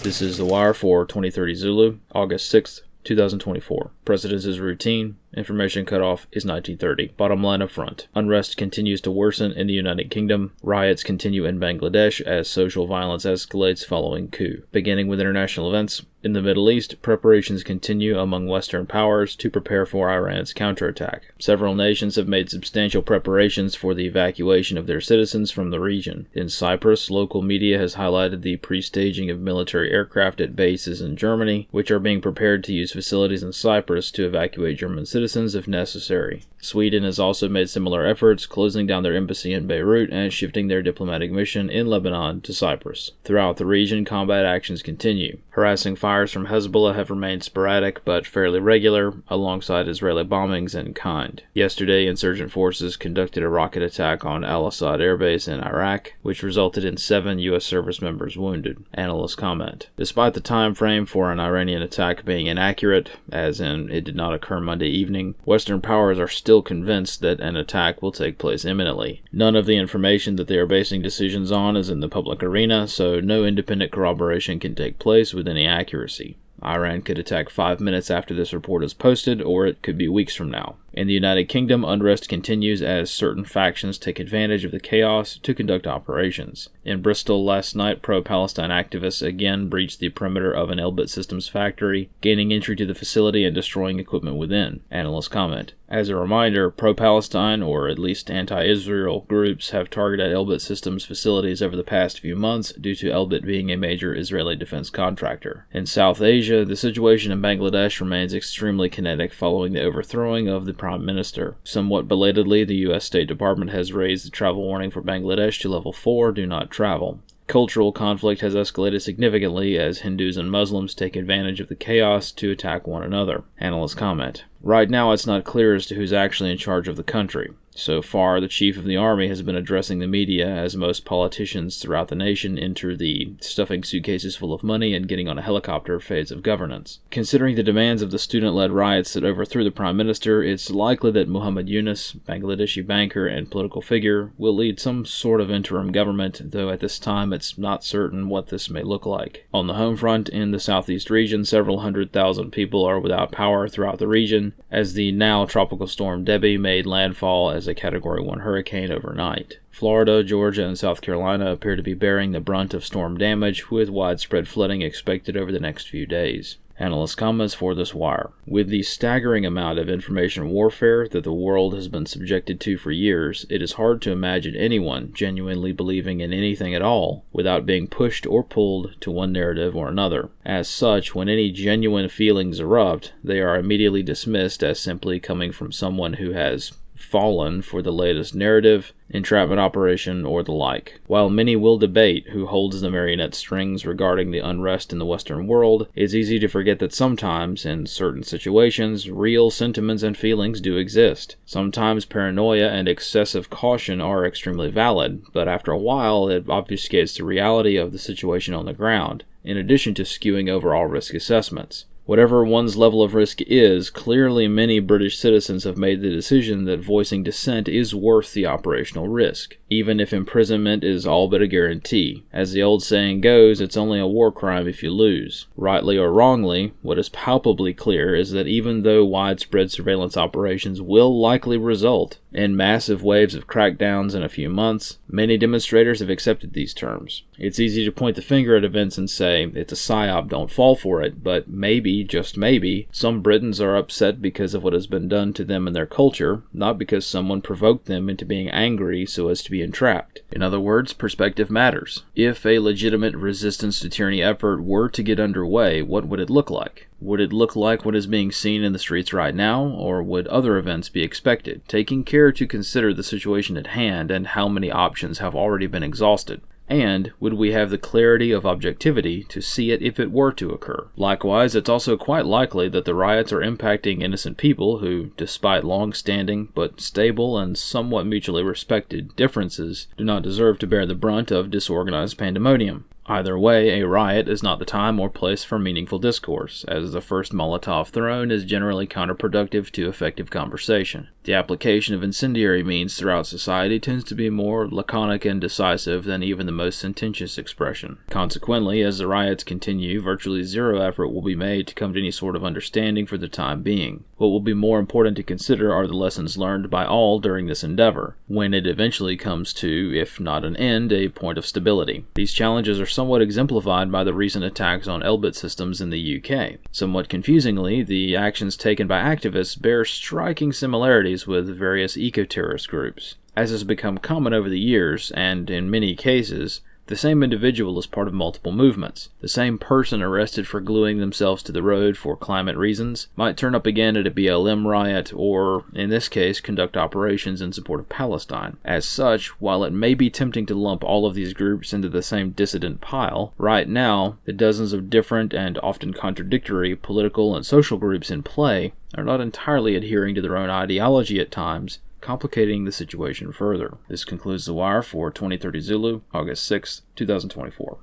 This is The Wire for 2030 Zulu, August 6th, 2024. Precedence is routine. Information cutoff is 1930. Bottom line up front. Unrest continues to worsen in the United Kingdom. Riots continue in Bangladesh as social violence escalates following coup. Beginning with international events, in the Middle East, preparations continue among Western powers to prepare for Iran's counterattack. Several nations have made substantial preparations for the evacuation of their citizens from the region. In Cyprus, local media has highlighted the pre-staging of military aircraft at bases in Germany, which are being prepared to use facilities in Cyprus to evacuate German citizens if necessary. Sweden has also made similar efforts, closing down their embassy in Beirut and shifting their diplomatic mission in Lebanon to Cyprus. Throughout the region, combat actions continue. Harassing fires from Hezbollah have remained sporadic but fairly regular, alongside Israeli bombings in kind. Yesterday, insurgent forces conducted a rocket attack on Al-Assad Air Base in Iraq, which resulted in 7 U.S. service members wounded. Analysts comment. Despite the time frame for an Iranian attack being inaccurate, as in it did not occur Monday evening, Western powers are still convinced that an attack will take place imminently. None of the information that they are basing decisions on is in the public arena, so no independent corroboration can take place with any accuracy. Iran could attack 5 minutes after this report is posted, or it could be weeks from now. In the United Kingdom, unrest continues as certain factions take advantage of the chaos to conduct operations. In Bristol last night, pro-Palestine activists again breached the perimeter of an Elbit Systems factory, gaining entry to the facility and destroying equipment within. Analysts comment. As a reminder, pro-Palestine, or at least anti-Israel, groups have targeted Elbit Systems facilities over the past few months due to Elbit being a major Israeli defense contractor. In South Asia, the situation in Bangladesh remains extremely kinetic following the overthrowing of the Prime Minister. Somewhat belatedly, the U.S. State Department has raised the travel warning for Bangladesh to level 4, do not travel. Cultural conflict has escalated significantly as Hindus and Muslims take advantage of the chaos to attack one another. Analysts comment. Right now, it's not clear as to who's actually in charge of the country. So far, the chief of the army has been addressing the media as most politicians throughout the nation enter the stuffing suitcases full of money and getting on a helicopter phase of governance. Considering the demands of the student-led riots that overthrew the prime minister, it's likely that Muhammad Yunus, Bangladeshi banker and political figure, will lead some sort of interim government, though at this time it's not certain what this may look like. On the home front, in the southeast region, several 100,000 people are without power throughout the region, as the now tropical storm Debbie made landfall as a Category 1 hurricane overnight. Florida, Georgia, and South Carolina appear to be bearing the brunt of storm damage, with widespread flooding expected over the next few days. Analyst comments for this wire. With the staggering amount of information warfare that the world has been subjected to for years, it is hard to imagine anyone genuinely believing in anything at all without being pushed or pulled to one narrative or another. As such, when any genuine feelings erupt, they are immediately dismissed as simply coming from someone who has fallen for the latest narrative, entrapment operation, or the like. While many will debate who holds the marionette strings regarding the unrest in the Western world, it's easy to forget that sometimes, in certain situations, real sentiments and feelings do exist. Sometimes paranoia and excessive caution are extremely valid, but after a while it obfuscates the reality of the situation on the ground, in addition to skewing overall risk assessments. Whatever one's level of risk is, clearly many British citizens have made the decision that voicing dissent is worth the operational risk, even if imprisonment is all but a guarantee. As the old saying goes, it's only a war crime if you lose. Rightly or wrongly, what is palpably clear is that even though widespread surveillance operations will likely result in massive waves of crackdowns in a few months, many demonstrators have accepted these terms. It's easy to point the finger at events and say, it's a psyop, don't fall for it, but maybe, just maybe, some Britons are upset because of what has been done to them and their culture, not because someone provoked them into being angry so as to be entrapped. In other words, perspective matters. If a legitimate resistance to tyranny effort were to get underway, what would it look like? Would it look like what is being seen in the streets right now, or would other events be expected, taking care to consider the situation at hand and how many options have already been exhausted? And would we have the clarity of objectivity to see it if it were to occur? Likewise, it's also quite likely that the riots are impacting innocent people who, despite long-standing but stable and somewhat mutually respected differences, do not deserve to bear the brunt of disorganized pandemonium. Either way, a riot is not the time or place for meaningful discourse, as the first Molotov thrown is generally counterproductive to effective conversation. The application of incendiary means throughout society tends to be more laconic and decisive than even the most sententious expression. Consequently, as the riots continue, virtually zero effort will be made to come to any sort of understanding for the time being. What will be more important to consider are the lessons learned by all during this endeavor, when it eventually comes to, if not an end, a point of stability. These challenges are somewhat exemplified by the recent attacks on Elbit systems in the UK. Somewhat confusingly, the actions taken by activists bear striking similarities with various eco-terrorist groups. As has become common over the years, and in many cases, the same individual is part of multiple movements. The same person arrested for gluing themselves to the road for climate reasons might turn up again at a BLM riot or, in this case, conduct operations in support of Palestine. As such, while it may be tempting to lump all of these groups into the same dissident pile, right now, the dozens of different and often contradictory political and social groups in play are not entirely adhering to their own ideology at times, complicating the situation further. This concludes The Wire for 2030 Zulu, August 6, 2024.